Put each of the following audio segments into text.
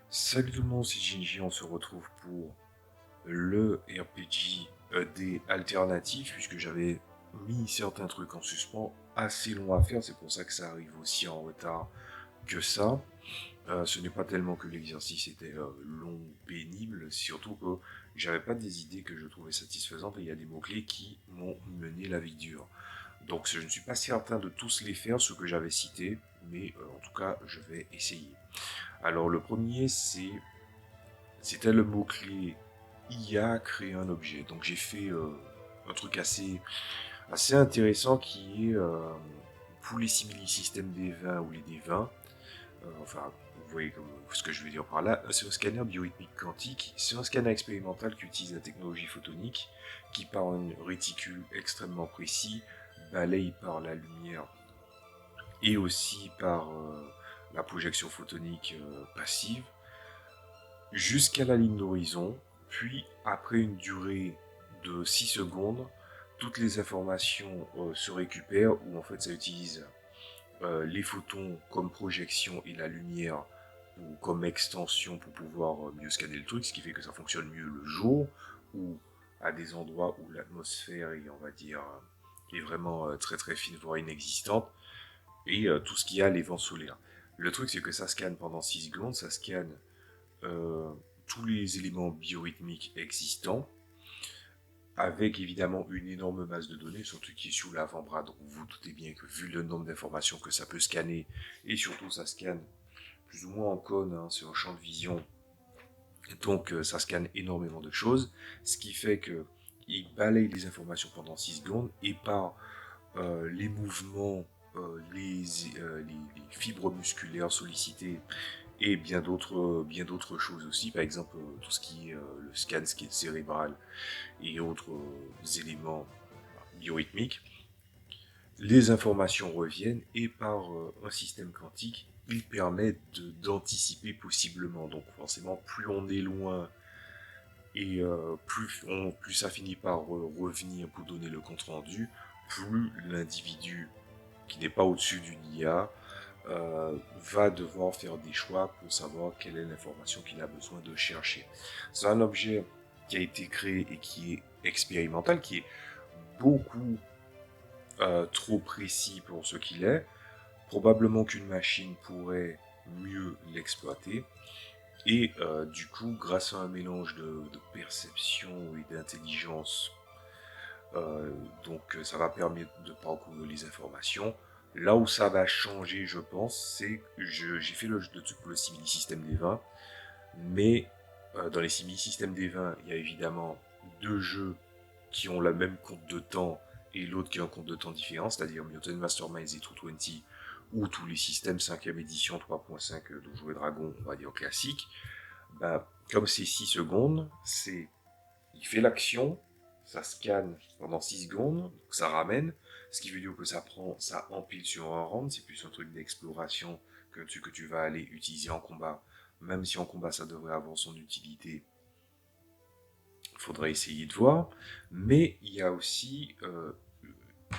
Salut tout le monde, c'est Ginji, on se retrouve pour le RPG des alternatives, puisque j'avais mis certains trucs en suspens assez longs à faire, c'est pour ça que ça arrive aussi en retard que ça. Ce n'est pas tellement que l'exercice était long, pénible, surtout que j'avais pas des idées que je trouvais satisfaisantes et il y a des mots-clés qui m'ont mené la vie dure. Donc je ne suis pas certain de tous les faire, ceux que j'avais cités, mais en tout cas je vais essayer. Alors le premier c'était le mot-clé IA créer un objet. Donc j'ai fait un truc assez intéressant qui est pour les simili-systèmes des vins ou les des vins. Enfin, vous voyez ce que je veux dire par là. C'est un scanner biorythmique quantique. C'est un scanner expérimental qui utilise la technologie photonique, qui par un réticule extrêmement précis balaye par la lumière et aussi par la projection photonique passive jusqu'à la ligne d'horizon, puis après une durée de 6 secondes, toutes les informations se récupèrent, où en fait ça utilise les photons comme projection et la lumière ou comme extension pour pouvoir mieux scanner le truc, ce qui fait que ça fonctionne mieux le jour, ou à des endroits où l'atmosphère est, on va dire, est vraiment très très fine, voire inexistante, et tout ce qu'il y a, les vents solaires. Le truc c'est que ça scanne pendant 6 secondes, ça scanne euh, tous les éléments biorhythmiques existants, avec évidemment une énorme masse de données, surtout qui est sous l'avant-bras. Donc vous vous doutez bien que vu le nombre d'informations que ça peut scanner, et surtout ça scanne plus ou moins en cône, hein, c'est un champ de vision, donc ça scanne énormément de choses, ce qui fait que il balaye les informations pendant 6 secondes, et par les mouvements, les fibres musculaires sollicitées et bien d'autres choses aussi, par exemple tout ce qui est le scan cérébral et autres éléments biorythmiques, les informations reviennent et par un système quantique, il permet d'anticiper possiblement. Donc forcément, plus on est loin et plus ça finit par revenir pour donner le compte rendu, plus l'individu qui n'est pas au-dessus d'une IA va devoir faire des choix pour savoir quelle est l'information qu'il a besoin de chercher. C'est un objet qui a été créé et qui est expérimental, qui est beaucoup trop précis pour ce qu'il est. Probablement qu'une machine pourrait mieux l'exploiter. Et du coup, grâce à un mélange de perception et d'intelligence, donc ça va permettre de parcourir les informations. Là où ça va changer, je pense, c'est que j'ai fait le truc pour le simili-système des vins, mais dans les simili-systèmes des vins, il y a évidemment deux jeux qui ont la même compte de temps et l'autre qui a un compte de temps différent, c'est-à-dire Mutant Masterminds et 220, ou tous les systèmes 5e édition 3.5 de Jouer Dragon, on va dire classique. Bah, comme c'est 6 secondes, il fait l'action, ça scanne pendant 6 secondes, donc ça ramène, ce qui veut dire que ça empile sur un round, c'est plus un truc d'exploration que tu vas aller utiliser en combat, même si en combat ça devrait avoir son utilité, il faudra essayer de voir, mais il y a aussi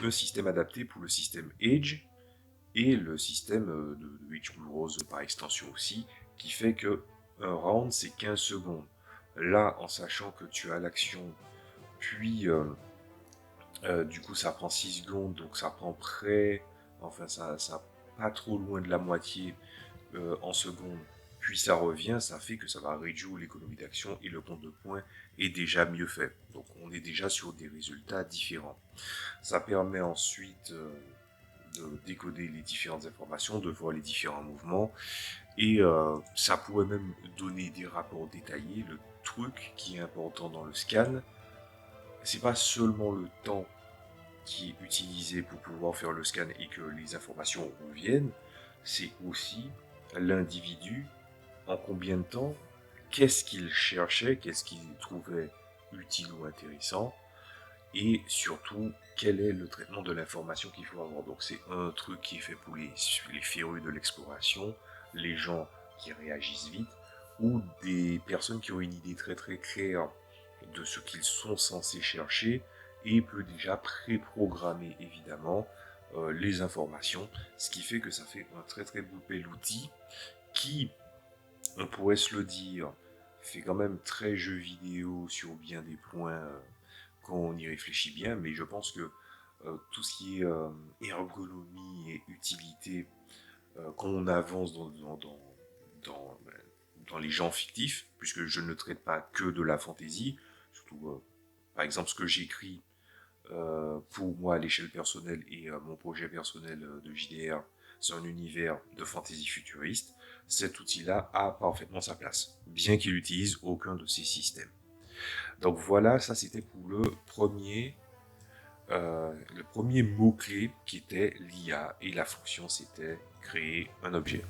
un système adapté pour le système Edge, et le système de Edge Blue Rose par extension aussi, qui fait que un round c'est 15 secondes. Là, en sachant que tu as l'action, puis du coup, ça prend 6 secondes, donc ça prend près, enfin, ça pas trop loin de la moitié en secondes, puis ça revient, ça fait que ça va réduire l'économie d'action et le compte de points est déjà mieux fait. Donc, on est déjà sur des résultats différents. Ça permet ensuite de décoder les différentes informations, de voir les différents mouvements, et ça pourrait même donner des rapports détaillés. Le truc qui est important dans le scan, c'est pas seulement le temps qui est utilisé pour pouvoir faire le scan et que les informations reviennent, c'est aussi l'individu, en combien de temps, qu'est-ce qu'il cherchait, qu'est-ce qu'il trouvait utile ou intéressant, et surtout quel est le traitement de l'information qu'il faut avoir. Donc c'est un truc qui est fait pour les férus de l'exploration, les gens qui réagissent vite, ou des personnes qui ont une idée très très claire de ce qu'ils sont censés chercher et peut déjà préprogrammer évidemment les informations, ce qui fait que ça fait un très très bel outil qui on pourrait se le dire, fait quand même très jeu vidéo sur bien des points quand on y réfléchit bien, mais je pense que tout ce qui est ergonomie et utilité, quand on avance dans, dans les genres fictifs, puisque je ne traite pas que de la fantaisie, surtout par exemple ce que j'écris pour moi à l'échelle personnelle et mon projet personnel de JDR, c'est un univers de fantasy futuriste. Cet outil-là a parfaitement sa place, bien qu'il n'utilise aucun de ces systèmes. Donc voilà, ça c'était pour le premier mot-clé qui était l'IA, et la fonction c'était créer un objet.